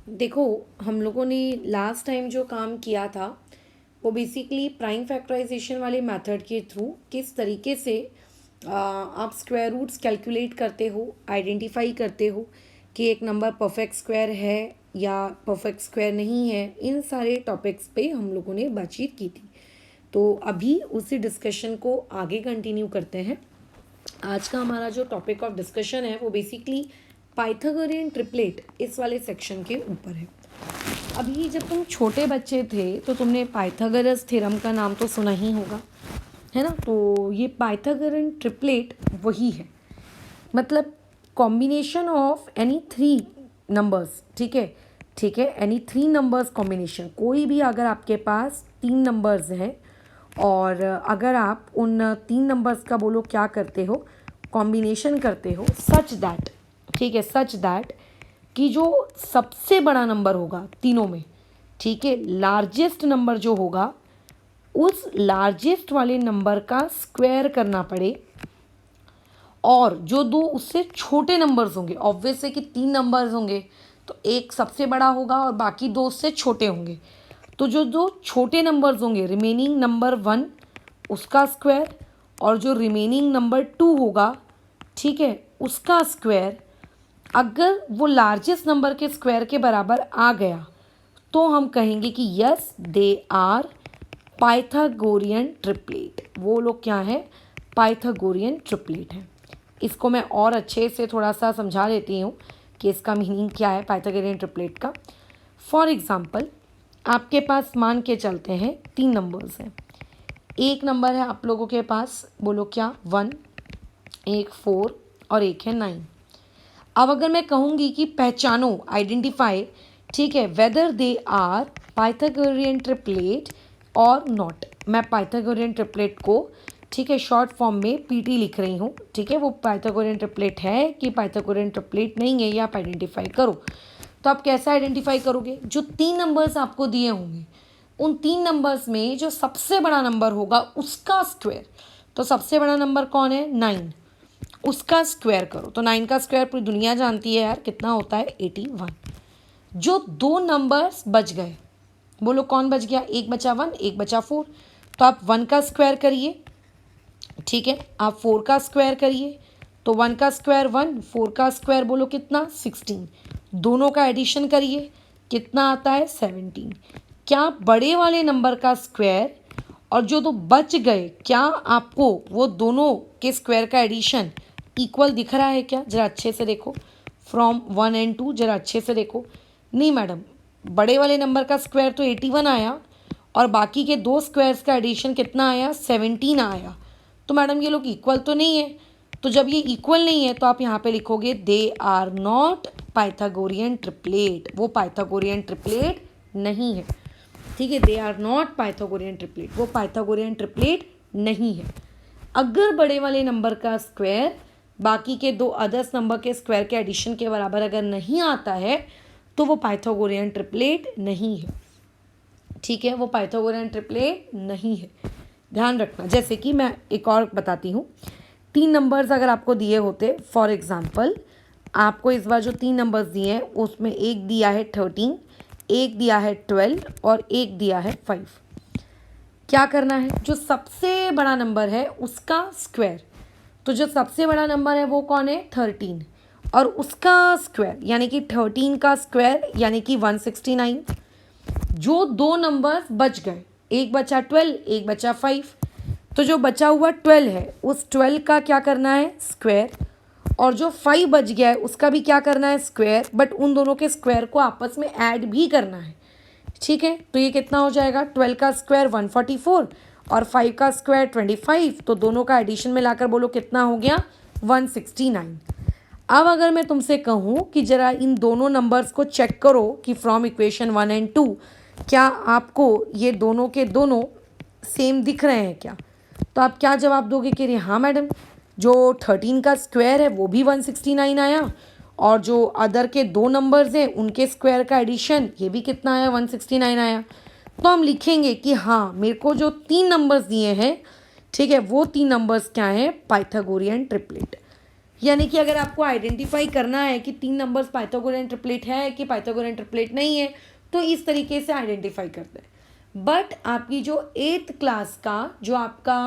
देखो, हम लोगों ने लास्ट टाइम जो काम किया था वो बेसिकली प्राइम फैक्टराइजेशन वाले मेथड के थ्रू किस तरीके से आप स्क्वायर रूट्स कैलकुलेट करते हो, आइडेंटिफाई करते हो कि एक नंबर परफेक्ट स्क्वायर है या परफेक्ट स्क्वायर नहीं है। इन सारे टॉपिक्स पे हम लोगों ने बातचीत की थी। तो अभी उसी डिस्कशन को आगे कंटिन्यू करते हैं। आज का हमारा जो टॉपिक ऑफ डिस्कशन है वो बेसिकली पाइथागोरियन ट्रिपलेट इस वाले सेक्शन के ऊपर है। अभी जब तुम छोटे बच्चे थे तो तुमने पाइथागोरस थ्योरम का नाम तो सुना ही होगा, है ना। तो ये पाइथागोरियन ट्रिपलेट वही है, मतलब combination of any three numbers. ठीक है, ठीक है, एनी थ्री नंबर्स कॉम्बिनेशन। कोई भी अगर आपके पास तीन नंबर्स हैं और अगर आप उन तीन नंबर्स का बोलो क्या करते हो, कॉम्बिनेशन करते हो, सच दैट, ठीक है, सच दैट कि जो सबसे बड़ा नंबर होगा तीनों में, ठीक है, लार्जेस्ट नंबर जो होगा उस लार्जेस्ट वाले नंबर का स्क्वायर करना पड़े, और जो दो उससे छोटे नंबर्स होंगे, ऑब्वियस है कि तीन नंबर्स होंगे तो एक सबसे बड़ा होगा और बाकी दो उससे छोटे होंगे। तो जो दो छोटे नंबर्स होंगे, रिमेनिंग नंबर वन, उसका स्क्वायर, और जो रिमेनिंग नंबर टू होगा, ठीक है, उसका स्क्वायर अगर वो लार्जेस्ट नंबर के स्क्वायर के बराबर आ गया तो हम कहेंगे कि yes they are Pythagorean triplet. वो लोग क्या है, पाइथागोरियन ट्रिपलेट है। इसको मैं और अच्छे से थोड़ा सा समझा देती हूँ कि इसका मीनिंग क्या है पाइथागोरियन ट्रिपलेट का। फॉर एग्जाम्पल, आपके पास मान के चलते हैं तीन नंबर्स हैं। एक नंबर है आप लोगों के पास, बोलो क्या, वन, एक फोर और एक है नाइन। अब अगर मैं कहूँगी कि पहचानो, आइडेंटिफाई, ठीक है, whether they are Pythagorean triplet और नॉट, मैं पाइथागोरियन ट्रिपलेट को, ठीक है, शॉर्ट फॉर्म में पीटी लिख रही हूँ, ठीक है, वो पाइथागोरियन ट्रिपलेट है कि पाइथागोरियन ट्रिपलेट नहीं है, ये आप आइडेंटिफाई करो। तो आप कैसे आइडेंटिफाई करोगे, जो तीन नंबर्स आपको दिए होंगे उन तीन नंबर्स में जो सबसे बड़ा नंबर होगा उसका स्क्वायर। तो सबसे बड़ा नंबर कौन है, नाइन, उसका स्क्वायर करो। तो नाइन का स्क्वायर पूरी दुनिया जानती है यार कितना होता है, 81। जो दो नंबर्स बच गए, बोलो कौन बच गया, एक बचा वन, एक बचा फोर। तो आप वन का स्क्वायर करिए, ठीक है, आप फोर का स्क्वायर करिए। तो वन का स्क्वायर वन, फोर का स्क्वायर बोलो कितना, 16। दोनों का एडिशन करिए, कितना आता है, 17। क्या बड़े वाले नंबर का स्क्वायर और जो दो बच गए, क्या आपको वो दोनों के स्क्वायर का एडिशन इक्वल दिख रहा है क्या, जरा अच्छे से देखो, फ्रॉम वन एंड टू, जरा अच्छे से देखो। नहीं मैडम, बड़े वाले नंबर का स्क्वायर तो 81 आया और बाकी के दो स्क्वायर्स का एडिशन कितना आया, 17 आया। तो मैडम ये लोग इक्वल तो नहीं है। तो जब ये इक्वल नहीं है तो आप यहाँ पे लिखोगे they are not Pythagorean triplet, वो पाइथागोरियन ट्रिपलेट नहीं है, ठीक है, they are not Pythagorean triplet, वो पाइथागोरियन ट्रिपलेट नहीं है। अगर बड़े वाले नंबर का स्क्वायर बाकी के दो अदर्स नंबर के स्क्वायर के एडिशन के बराबर अगर नहीं आता है तो वो पाइथागोरियन ट्रिपलेट नहीं है, ठीक है, वो पाइथागोरियन ट्रिपलेट नहीं है, ध्यान रखना। जैसे कि मैं एक और बताती हूँ, तीन नंबर्स अगर आपको दिए होते, फॉर एग्जांपल आपको इस बार जो तीन नंबर्स दिए हैं उसमें एक दिया है 13, एक दिया है 12 और एक दिया है 5। क्या करना है, जो सबसे बड़ा नंबर है उसका स्क्वायर। तो जो सबसे बड़ा नंबर है वो कौन है, 13, और उसका स्क्वायर यानी कि 13 का स्क्वायर यानी कि 169। जो दो नंबर्स बच गए, एक बचा 12, एक बचा 5, तो जो बचा हुआ 12 है उस 12 का क्या करना है, स्क्वायर, और जो 5 बच गया है उसका भी क्या करना है, स्क्वायर, बट उन दोनों के स्क्वायर को आपस में ऐड भी करना है, ठीक है। तो ये कितना हो जाएगा, 12 का स्क्वायर 144 और 5 का स्क्वायर 25, तो दोनों का एडिशन में लाकर बोलो कितना हो गया, 169। अब अगर मैं तुमसे कहूँ कि ज़रा इन दोनों नंबर्स को चेक करो कि फ्रॉम इक्वेशन 1 एंड 2 क्या आपको ये दोनों के दोनों सेम दिख रहे हैं क्या, तो आप क्या जवाब दोगे कि हाँ मैडम, जो 13 का स्क्वायर है वो भी 169 आया और जो अदर के दो नंबर्स हैं उनके स्क्वायर का एडिशन ये भी कितना आया, 169 आया। तो हम लिखेंगे कि हाँ मेरे को जो तीन नंबर्स दिए हैं, ठीक है, वो तीन नंबर्स क्या हैं, पाइथागोरियन ट्रिपलेट। यानी कि अगर आपको आइडेंटिफाई करना है कि 3 नंबर्स पाइथागोरियन ट्रिपलेट है कि पाइथागोरियन ट्रिपलेट नहीं है, तो इस तरीके से आइडेंटिफाई करते हैं। बट आपकी जो 8th क्लास का जो आपका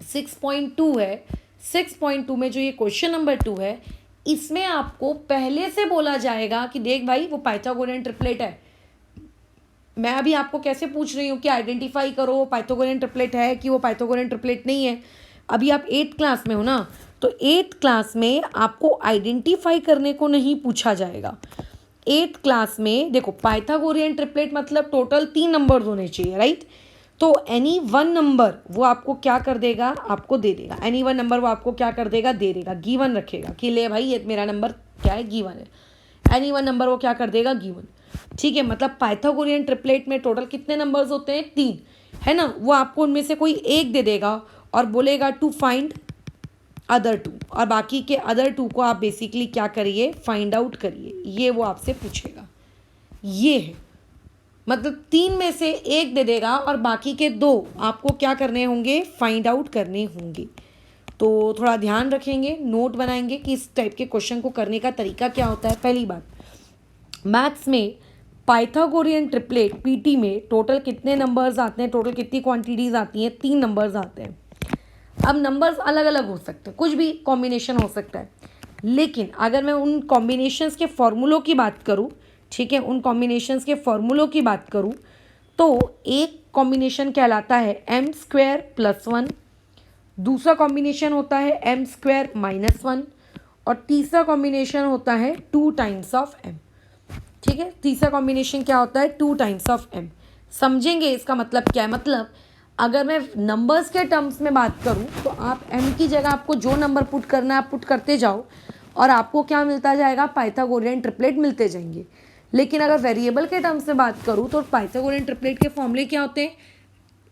6.2 है, 6.2 में जो ये क्वेश्चन नंबर 2 है, इसमें आपको पहले से बोला जाएगा कि देख भाई वो पाइथागोरियन ट्रिपलेट है। मैं अभी आपको कैसे पूछ रही हूँ कि आइडेंटिफाई करो पाइथागोरियन ट्रिपलेट है कि वो पाइथागोरियन ट्रिपलेट नहीं है। अभी आप 8th क्लास में हो ना, तो 8th क्लास में आपको आइडेंटिफाई करने को नहीं पूछा जाएगा। 8th क्लास में देखो पाइथागोरियन ट्रिपलेट मतलब टोटल 3 नंबर होने चाहिए, राइट। तो एनी वन नंबर वो आपको क्या कर देगा, आपको दे देगा। एनी वन नंबर वो आपको क्या कर देगा, दे देगा, गिवन रखेगा कि ले भाई ये मेरा नंबर क्या है, गिवन है। एनी वन नंबर वो क्या कर देगा, गिवन। ठीक है, मतलब पाइथागोरियन ट्रिपलेट में टोटल कितने नंबर्स होते हैं, 3, है ना। वो आपको उनमें से कोई एक दे देगा और बोलेगा टू फाइंड अदर 2, और बाकी के अदर 2 को आप बेसिकली क्या करिए, फाइंड आउट करिए। ये वो आपसे पूछेगा, ये है मतलब 3 में से एक दे देगा और बाकी के 2 आपको क्या करने होंगे, फाइंड आउट करने होंगे। तो थोड़ा ध्यान रखेंगे, नोट बनाएंगे कि इस टाइप के क्वेश्चन को करने का तरीका क्या होता है। पहली बात, मैथ्स में पाइथागोरियन ट्रिपलेट पीटी में टोटल कितने नंबर्स आते हैं, टोटल कितनी क्वांटिटीज़ आती हैं, 3 नंबर्स आते हैं। अब नंबर्स अलग अलग हो सकते हैं, कुछ भी कॉम्बिनेशन हो सकता है, लेकिन अगर मैं उन कॉम्बिनेशंस के फॉर्मूलों की बात करूं, ठीक है, उन कॉम्बिनेशंस के फॉर्मूलों की बात करूं, तो एक कॉम्बिनेशन कहलाता है m² + 1, दूसरा कॉम्बिनेशन होता है m² - 1, और तीसरा कॉम्बिनेशन होता है 2 टाइम्स ऑफ m। ठीक है, तीसरा कॉम्बिनेशन क्या होता है, 2 टाइम्स ऑफ m। समझेंगे इसका मतलब क्या है। मतलब अगर मैं नंबर्स के टर्म्स में बात करूं तो आप m की जगह आपको जो नंबर पुट करना है आप पुट करते जाओ और आपको क्या मिलता जाएगा, पाइथागोरियन ट्रिपलेट मिलते जाएंगे। लेकिन अगर वेरिएबल के टर्म्स में बात करूं तो पाइथागोरियन ट्रिपलेट के फॉर्मूले क्या होते हैं,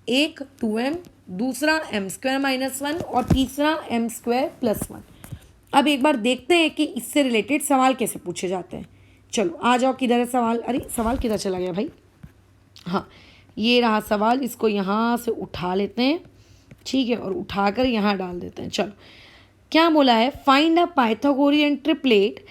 एक 2m, दूसरा m² - 1 और तीसरा m² + 1। अब एक बार देखते हैं कि इससे रिलेटेड सवाल कैसे पूछे जाते हैं। चलो आ जाओ, किधर है सवाल, अरे सवाल किधर चला गया भाई, हाँ ये रहा सवाल, इसको यहाँ से उठा लेते हैं, ठीक है, और उठाकर यहाँ डाल देते हैं। चलो क्या बोला है, find a Pythagorean triplet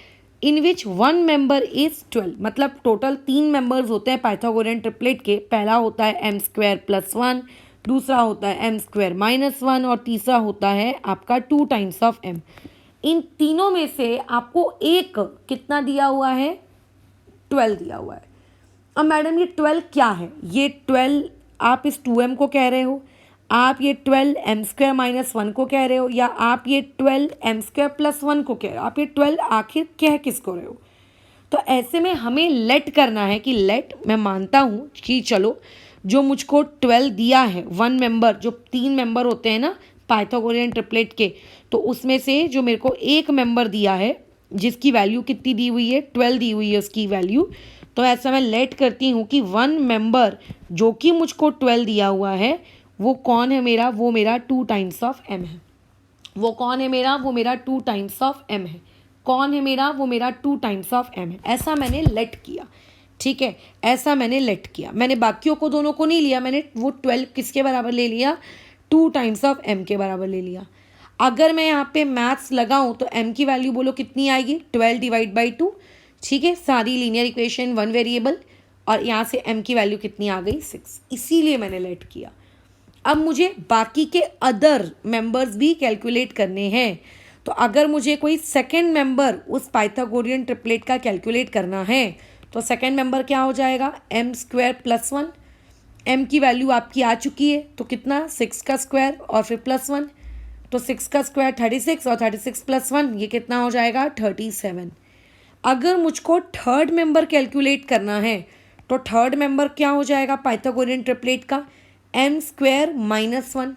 in which 1 member is 12। मतलब टोटल 3 मेंबर्स होते हैं पाइथागोरियन ट्रिपलेट के। पहला होता है m² + 1, दूसरा होता है m² - 1 और तीसरा होता है आपका 2 टाइम्स ऑफ m। इन तीनों में से आपको एक कितना दिया हुआ है, 12 दिया हुआ है। अब मैडम ये 12 क्या है, ये 12 आप इस 2m को कह रहे हो, आप ये 12 m² - 1 को कह रहे हो, या आप ये 12 m² + 1 को कह रहे हो, आप ये 12 आखिर कह किसको रहे हो। तो ऐसे में हमें लेट करना है कि लेट, मैं मानता हूँ कि चलो जो मुझको 12 दिया है, 1 मेंबर, जो 3 मेंबर होते हैं ना पाइथागोरियन ट्रिपलेट के, तो उसमें से जो मेरे को एक मेंबर दिया है जिसकी वैल्यू कितनी दी हुई है, 12 दी हुई है उसकी वैल्यू, तो ऐसा मैं लेट करती हूँ कि 1 मेंबर जो कि मुझको 12 दिया हुआ है वो कौन है मेरा, वो मेरा 2 टाइम्स ऑफ m है। वो कौन है मेरा, वो मेरा 2 टाइम्स ऑफ m है। कौन है मेरा, वो मेरा 2 टाइम्स ऑफ m है। ऐसा मैंने लेट किया, ठीक है, ऐसा मैंने लेट किया। मैंने बाकियों को दोनों को नहीं लिया, मैंने वो 12 किसके बराबर ले लिया, 2 टाइम्स ऑफ m के बराबर ले लिया। अगर मैं यहाँ पे मैथ्स लगाऊँ तो m की वैल्यू बोलो कितनी आएगी, 12 / 2, ठीक है, सारी लीनियर इक्वेशन 1 वेरिएबल, और यहाँ से m की वैल्यू कितनी आ गई, 6। इसीलिए मैंने लेट किया। अब मुझे बाकी के अदर मेंबर्स भी कैलकुलेट करने हैं। तो अगर मुझे कोई सेकंड मेंबर उस पाइथागोरियन ट्रिपलेट का कैलकुलेट करना है तो सेकंड मेंबर क्या हो जाएगा, m² + 1। m की वैल्यू आपकी आ चुकी है, तो कितना, 6 का स्क्वायर और फिर +1, तो 6 का स्क्वायर 36 और 36 + 1 ये कितना हो जाएगा, 37। अगर मुझको थर्ड मेंबर कैलकुलेट करना है तो थर्ड मेंबर क्या हो जाएगा पाइथागोरियन ट्रिपलेट का, m² - 1।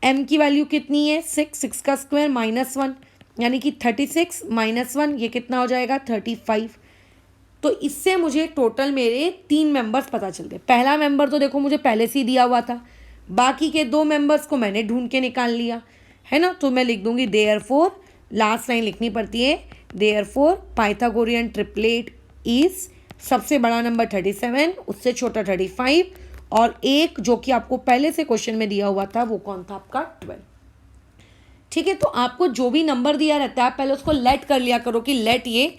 m की वैल्यू कितनी है, 6, 6 का स्क्वायर -1 यानी कि 36 - 1 ये कितना हो जाएगा, 35। तो इससे मुझे टोटल मेरे 3 मेंबर्स पता चल गए। पहला मेंबर तो देखो मुझे पहले से ही दिया हुआ था, बाकी के 2 मेंबर्स को मैंने ढूंढ के निकाल लिया, है ना। तो मैं लिख दूंगी देयरफॉर, लास्ट लाइन लिखनी पड़ती है, देयरफॉर पाइथागोरियन ट्रिपलेट इज, सबसे बड़ा नंबर 37, उससे छोटा 35, और एक जो कि आपको पहले से क्वेश्चन में दिया हुआ था वो कौन था, आपका 12। ठीक है, तो आपको जो भी नंबर दिया रहता है आप पहले उसको लेट कर लिया करो कि लेट ये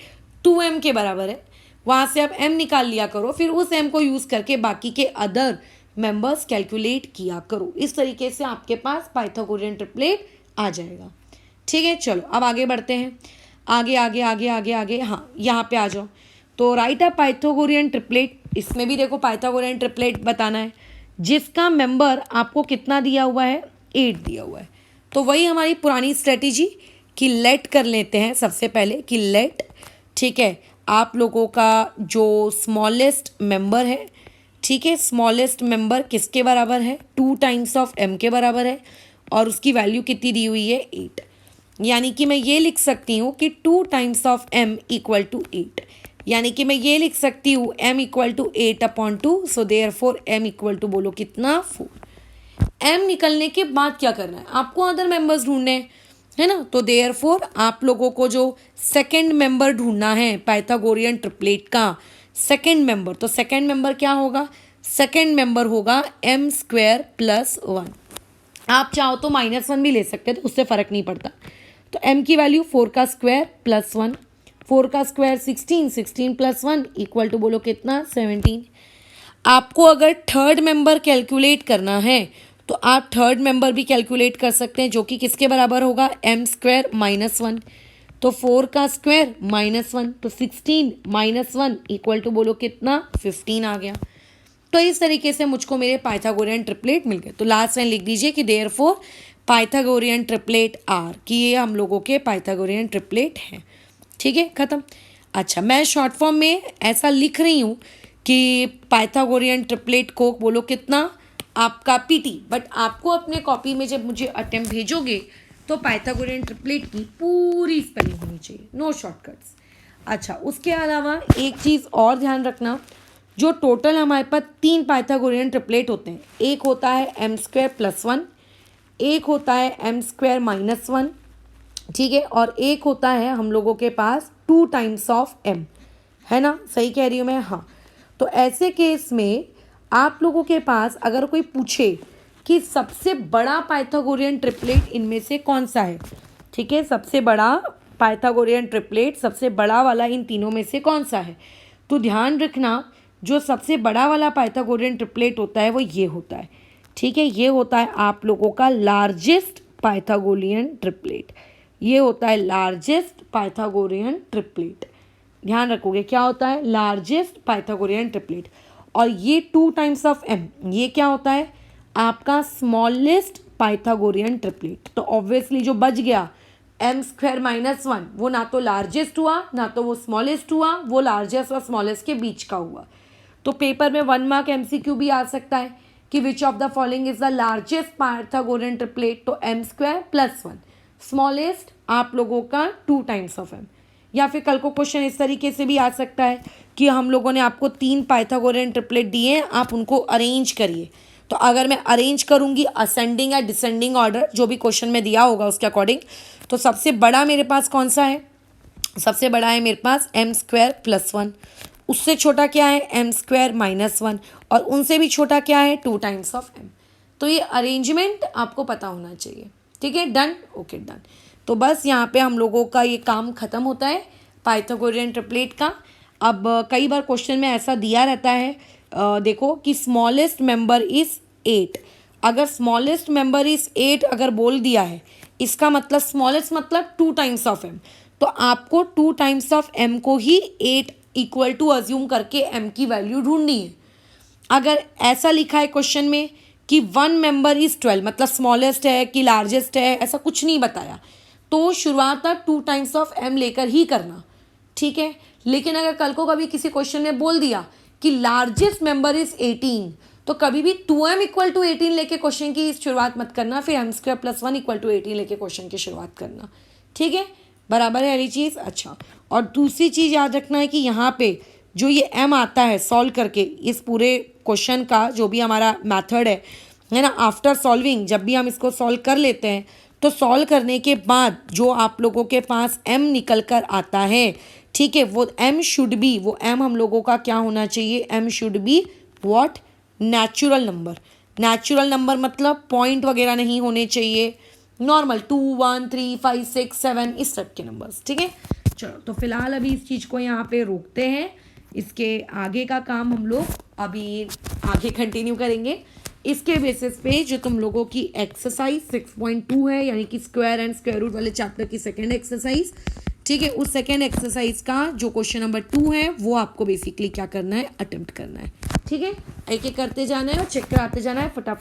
2m के बराबर है, वहाँ से आप m निकाल लिया करो, फिर उस m को यूज़ करके बाकी के अदर मेंबर्स कैलकुलेट किया करो। इस तरीके से आपके पास पाइथागोरियन ट्रिपलेट आ जाएगा। ठीक है, चलो अब आगे बढ़ते हैं, आगे आगे आगे आगे आगे, हाँ यहाँ पे आ जाओ। तो राइट अ पाइथागोरियन ट्रिपलेट, इसमें भी देखो पाइथागोरियन ट्रिपलेट बताना है जिसका मेंबर आपको कितना दिया हुआ है, 8 दिया हुआ है। तो वही हमारी पुरानी स्ट्रेटेजी कि लेट कर लेते हैं सबसे पहले कि लेट, ठीक है, आप लोगों का जो स्मॉलेस्ट मेंबर है, ठीक है, स्मॉलेस्ट मेंबर किसके बराबर है, 2 टाइम्स ऑफ m के बराबर है और उसकी वैल्यू कितनी दी हुई है, 8। यानी कि मैं ये लिख सकती हूँ कि 2 times of m equal to 8, यानी कि मैं ये लिख सकती हूँ m equal to 8/2, so therefore m equal to बोलो कितना, 4। m निकलने के बाद क्या करना है, आपको अदर मेंबर्स ढूंढने हैं, है ना। तो देयरफॉर आप लोगों को जो सेकंड मेंबर ढूंढना है पाइथागोरियन ट्रिपलेट का सेकंड मेंबर, तो सेकंड मेंबर क्या होगा, सेकंड मेंबर होगा m² + 1। आप चाहो तो -1 भी ले सकते हैं, तो उससे फ़र्क नहीं पड़ता। तो m की वैल्यू 4 का स्क्वायर + 1, 4 का स्क्वायर 16, 16 + 1 इक्वल टू बोलो कितना, 17। आपको अगर थर्ड मेंबर कैलकुलेट करना है तो आप थर्ड मेंबर भी कैलकुलेट कर सकते हैं, जो कि किसके बराबर होगा, m² - 1। तो 4 का स्क्वायर -1, तो 16 - 1 इक्वल टू बोलो कितना, 15 आ गया। तो इस तरीके से मुझको मेरे पाइथागोरियन ट्रिपलेट मिल गए। तो लास्ट लाइन लिख दीजिए कि देयरफॉर पाइथागोरियन ट्रिपलेट आर, कि ये हम लोगों के पाइथागोरियन ट्रिपलेट हैं। ठीक है, ख़त्म। अच्छा, मैं शॉर्ट फॉर्म में ऐसा लिख रही हूँ कि पाइथागोरियन ट्रिपलेट को बोलो कितना, आपका पीटी, बट आपको अपने कॉपी में जब मुझे अटेम्प्ट भेजोगे तो पाइथागोरियन ट्रिपलेट की पूरी स्पेलिंग होनी चाहिए, नो शॉर्टकट्स। अच्छा, उसके अलावा एक चीज़ और ध्यान रखना, जो टोटल हमारे पास 3 पाइथागोरियन ट्रिपलेट होते हैं, एक होता है m² + 1, एक होता है m² - 1, ठीक है, और एक होता है हम लोगों के पास 2 टाइम्स ऑफ m, है ना, सही कह रही हूँ मैं, हाँ। तो ऐसे केस में आप लोगों के पास अगर कोई पूछे कि सबसे बड़ा पाइथागोरियन ट्रिपलेट इनमें से कौन सा है, ठीक है, सबसे बड़ा पाइथागोरियन ट्रिपलेट, सबसे बड़ा वाला इन तीनों में से कौन सा है, तो ध्यान रखना जो सबसे बड़ा वाला पाइथागोरियन ट्रिपलेट होता है वो ये होता है, ठीक है, ये होता है आप लोगों का लार्जेस्ट पाइथागोरियन ट्रिपलेट, ये होता है लार्जेस्ट पाइथागोरियन ट्रिपलेट। ध्यान रखोगे क्या होता है, लार्जेस्ट पाइथागोरियन ट्रिपलेट। और ये 2 टाइम्स ऑफ m, ये क्या होता है, आपका स्मॉलेस्ट पाइथागोरियन ट्रिपलेट। तो ऑब्वियसली जो बच गया m² - 1, वो ना तो लार्जेस्ट हुआ ना तो वो स्मॉलेस्ट हुआ, वो लार्जेस्ट और स्मॉलेस्ट के बीच का हुआ। तो पेपर में 1 मार्क MCQ भी आ सकता है कि which of the following is the largest Pythagorean triplet, तो m² + 1, स्मॉलेस्ट आप लोगों का 2 टाइम्स ऑफ m। या फिर कल को क्वेश्चन इस तरीके से भी आ सकता है कि हम लोगों ने आपको 3 पाइथागोरियन ट्रिपलेट दिए हैं, आप उनको अरेंज करिए। तो अगर मैं अरेंज करूंगी असेंडिंग या डिसेंडिंग ऑर्डर, जो भी क्वेश्चन में दिया होगा उसके अकॉर्डिंग, तो सबसे बड़ा मेरे पास कौन सा है, सबसे बड़ा है मेरे पास m² + 1, उससे छोटा क्या है m² - 1, और उनसे भी छोटा क्या है 2 टाइम्स ऑफ m। तो ये अरेंजमेंट आपको पता होना चाहिए। ठीक है, डन, ओके डन। तो बस यहाँ पे हम लोगों का ये काम ख़त्म होता है पाइथागोरियन ट्रिपलेट का। अब कई बार क्वेश्चन में ऐसा दिया रहता है, देखो कि स्मॉलेस्ट मेंबर इज़ 8, अगर स्मॉलेस्ट मेंबर इज़ 8 अगर बोल दिया है, इसका मतलब स्मॉलेस्ट मतलब 2 टाइम्स ऑफ m, तो आपको 2 टाइम्स ऑफ m को ही 8 इक्वल टू अज्यूम करके m की वैल्यू ढूंढनी है। अगर ऐसा लिखा है क्वेश्चन में कि 1 मेंबर इज़ 12, मतलब स्मॉलेस्ट है कि लार्जेस्ट है, ऐसा कुछ नहीं बताया, तो शुरुआत तक 2 टाइम्स ऑफ m लेकर ही करना। ठीक है, लेकिन अगर कल को कभी किसी क्वेश्चन में बोल दिया कि लार्जेस्ट मेंबर इज़ 18, तो कभी भी 2m इक्वल टू 18 लेके क्वेश्चन की शुरुआत मत करना, फिर m² + 1 इक्वल टू 18 लेके क्वेश्चन की शुरुआत करना। ठीक है, बराबर है हरी चीज़। अच्छा, और दूसरी चीज़ याद रखना है कि यहाँ पे जो ये m आता है सॉल्व करके, इस पूरे क्वेश्चन का जो भी हमारा मेथड है ना, आफ्टर सॉल्विंग जब भी हम इसको सॉल्व कर लेते हैं, तो सॉल्व करने के बाद जो आप लोगों के पास m निकल कर आता है, ठीक है, वो m शुड बी, वो m हम लोगों का क्या होना चाहिए, m should be what, natural number. Natural number मतलब पॉइंट वगैरह नहीं होने चाहिए, नॉर्मल 2 1 3 5 6 7 इस टाइप के नंबर्स, ठीक है। चलो तो फिलहाल अभी इस चीज़ को यहाँ पे रोकते हैं, इसके आगे का काम हम लोग अभी आगे कंटिन्यू करेंगे। इसके बेसिस पे जो तुम लोगों की एक्सरसाइज 6.2 है, यानी कि स्क्वायर एंड स्क्वायर रूट वाले चैप्टर की सेकेंड एक्सरसाइज, ठीक है, उस सेकेंड एक्सरसाइज का जो क्वेश्चन नंबर 2 है वो आपको बेसिकली क्या करना है, अटेम्प्ट करना है, ठीक है। एक एक करते जाना है और चेक कराते जाना है फटाफट।